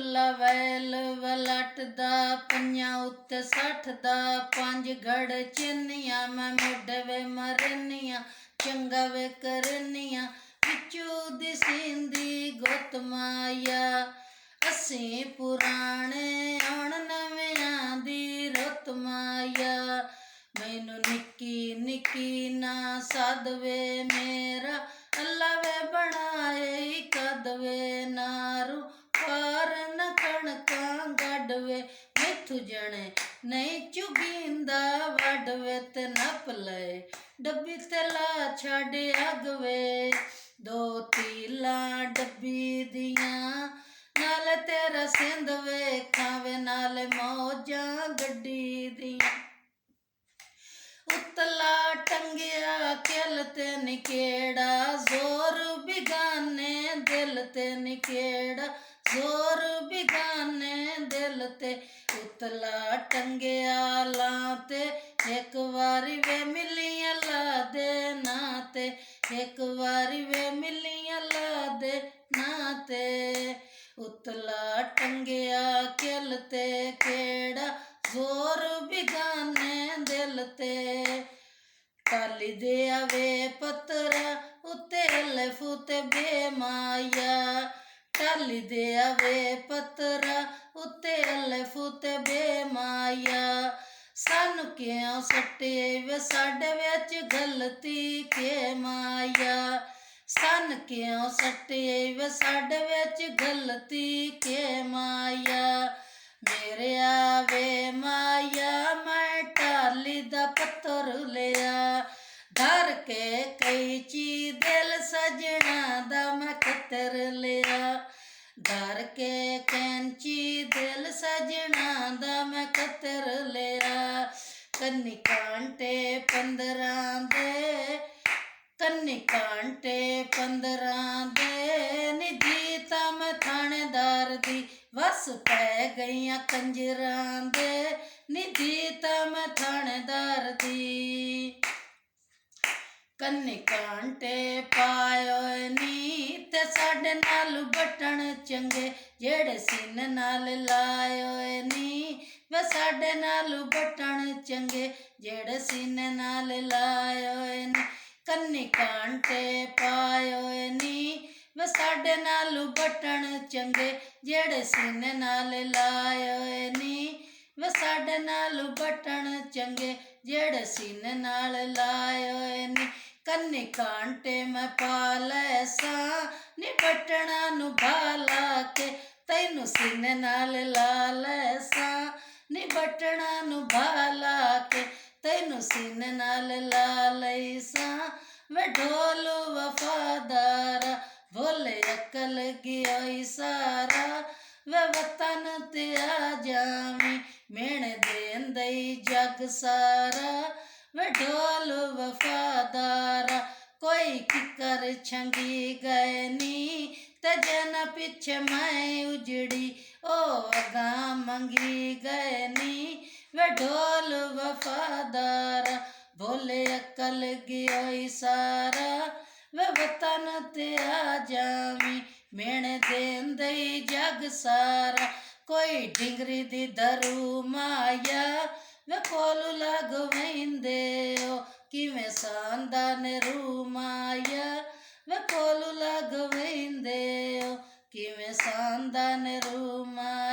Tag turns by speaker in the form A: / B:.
A: ਲਵੈਲ ਵਲਟਦਾ ਪੰਜਾਂ ਉੱਤੇ 60 ਦਾ 5 ਘੜ ਚਿੰਨੀਆਂ ਮੈਂ ਮੋਢੇ ਵੇ ਮਰਨੀਆਂ ਚੰਗਾ ਵੇ ਕਰਨੀਆਂ ਵਿੱਚੋਂ ਦਿਸੇਂਦੀ ਗੁੱਤ ਮਾਇਆ ਅਸੀਂ ਪੁਰਾਣੇ ਹੁਣ ਨਵਿਆਂ ਦੀ ਰੁੱਤ ਮਾਇਆ ਮੈਨੂੰ ਨਿੱਕੀ ਨਿੱਕੀ ਨਾ ਸਦਵੇ ਮੇਰਾ ਅੱਲਾ ਵੇ ਬਣਾਏ ਕਦਵੇ ਨਾਰੂ ਪਾਰ ਨ ਕਣਕਾਂ ਗੱਡਵੇ ਮੈਥੂ ਜਣੇ ਨਹੀਂ ਚੁਗੀਂਦਾ ਵੱਡਵੇ ਤੇ ਨੱਪ ਲਏ ਡੱਬੀ ਤੇ ਲਾ ਛੱਡ ਅਗਵੇ 2 ਤੀਲਾਂ ਡੱਬੀ ਦੀਆਂ ਨਾਲੇ ਤੇਰਾ ਸਿੰਧ ਵੇਖਾਵੇ ਨਾਲੇ ਮੌਜਾਂ ਗੱਡੀ ਦੀਆਂ ਉਤਲਾ ਟੰਗਿਆ ਕਿਲ ਤੇ ਨਿਕੇੜਾ ਜ਼ੋਰ ਬਿਗਾਨੇ ਦਿਲ ਤੇ ਨਿਕੇੜਾ ਜ਼ੋਰ ਬਿਗਾਨੇ ਦਿਲ ਤੇ ਉਤਲਾ ਟੰਗਿਆ ਲਾਂ ਤੇ ਇੱਕ ਵਾਰੀ ਵੇ ਮਿਲੀਆਂ ਲਾ ਦੇ ਨਾਂ ਤੇ ਇੱਕ ਵਾਰੀ ਵੇ ਮਿਲੀਆਂ ਲਾ ਦੇ ਨਾਂ ਤੇ ਉਤਲਾ ਟੰਗਿਆ ਕਿਲ ਤੇ ਕਿਹੜਾ ਜ਼ੋਰ ਬਿਗਾਨੇ ਦਿਲ ਤੇ ਟਾਲੀ ਦੇ ਆਵੇ ਪੱਤਰਾ ਉੱਤੇ ਅਲਫ ਤੇ ਬੇਮਾਇਆ ਟਾਲੀ ਦੇ ਆਵੇ ਪੱਤਰਾ ਉੱਤੇ ਅਲਫ ਤੇ ਬੇਮਾਇਆ ਸਾਨੂੰ ਕਿਉਂ ਸੱਟੇ ਵੇ ਸਾਡੇ ਵਿੱਚ ਗਲਤੀ ਕੇ ਮਾਇਆ ਸਨ ਕਿਉਂ ਸੱਟੇ ਵੇ ਸਾਡੇ ਵਿੱਚ ਗਲਤੀ ਕੇ ਮਾਇਆ ਮੇਰੇ ਆਵੇ ਮਾਇਆ ਮੈਂ ਟਾਲੀ ਦਾ ਪੱਥਰ ਲਿਆ ਧਰ ਕੇ ਕੈਂਚੀ ਦਿਲ ਸਜਣਾ ਦਾ ਮੈਂ ਕਤਰ ਲਿਆ ਧਰ ਕੇ ਕੈਂਚੀ ਦਿਲ ਸਜਣਾ ਦਾ ਮੈਂ ਕਤਰ ਲਿਆ ਕੰਨੀ ਕਾਂਟੇ 15 ਦੇ ਕੰਨੀ ਕਾਂਟੇ 15 ਦੇ ਨਿਧੀ ਤਾਂ ਮੈਂ ਥਾਣੇਦਾਰ ਦੀ ਵਸ ਪੈ ਗਈਆਂ ਕੰਜਰਾਂ ਦੇ ਨਿਧੀ ਤਾਂ ਮੈਂ ਥਾਣੇਦਾਰ ਦੀ ਕੰਨੀ ਕਾਂਟੇ ਪਾਇਓ ਨੀ ਤੇ ਸਾਡੇ ਨਾਲ ਬਟਣ ਚੰਗੇ ਜਿਹੜੇ ਸੀਨੇ ਨਾਲ ਲਾਇਓ ਨੀ ਵੇ ਸਾਡੇ ਨਾਲ ਬਟਣ ਚੰਗੇ ਜਿਹੜੇ ਸੀਨੇ ਨਾਲ ਲਾਇਓ ਨੀ ਕੰਨੀ ਕਾਂਟੇ ਪਾਇਓ ਨੀ ਵੇ ਸਾਡੇ ਨਾਲ ਬਟਣ ਚੰਗੇ ਜਿਹੜੇ ਸੀਨੇ ਨਾਲ ਲਾਇਓ ਨੀ ਵੇ ਸਾਡੇ ਨਾਲ ਬਟਣ ਚੰਗੇ ਜਿਹੜੇ ਸੀਨੇ ਨਾਲ ਲਾਇਓ ਨੀ ਕੰਨੀ ਕਾਂਟੇ ਮੈਂ ਪਾ ਲੈ ਸਾਂ ਨੀ ਬਟਣਾ ਨੂੰ ਭਾਲਾ ਕੇ ਤੈਨੂੰ ਸੀਨੇ ਨਾਲ ਲਾ ਲੈ ਸਾਂ ਨੀ ਬਟਣਾ ਨੂੰ ਭਾਲਾ ਕੇ ਤੈਨੂੰ ਸੀਨੇ ਨਾਲ ਲਾ ਲਈ ਸਾਂ ਵੇ ਢੋਲ ਵਫਾਦਾਰਾ ਭੋਲੇ ਅਕਲ ਗਿਆ ਸਾਰਾ ਵੇ ਵਤਨ ਤੇ ਆ ਜਾਵੀਂ ਮਿਹਣੇ ਦੇਂਦਈ ਜਗ ਸਾਰਾ ਵੇ ਢੋਲ ਵਫਾਦਾਰਾ ਕੋਈ ਕਿਕਰ ਛੰਗੀ ਗਏ ਨੀ ਤੇ ਜਨ ਪਿੱਛੇ ਮੈਂ ਉਜੜੀ ਉਹ ਅਗਾਂ ਮੰਗੀ ਗਏ ਨੀ ਵੇ ਢੋਲ ਵਫਾਦਾਰਾ ਭੋਲੇ ਅਕਲ ਗਿਆ ਸਾਰਾ ਵੇ ਵਤਨ ਤੇ ਆ ਜਾਵੀਂ ਮਿਹਣੇ ਦੇਂਦਈ ਜਗ ਸਾਰਾ ਕੋਈ ਡਿੰਗਰੀ ਦੀ ਧਰੂ ਮਾਇਆ ਵੇ ਕੋਲ ਲੱਗ ਵਹਿੰਦੇ ਓ ਕਿਵੇਂ ਸਾਂਦਾ ਨੇ ਰੂ ਮਾਇਆ ਵੇ ਕੋਲ ਲੱਗ ਵਹਿੰਦੇ ਓ ਕਿਵੇਂ ਸਾਂਦਾ ਨੇ ਰੂ ਮਾਇਆ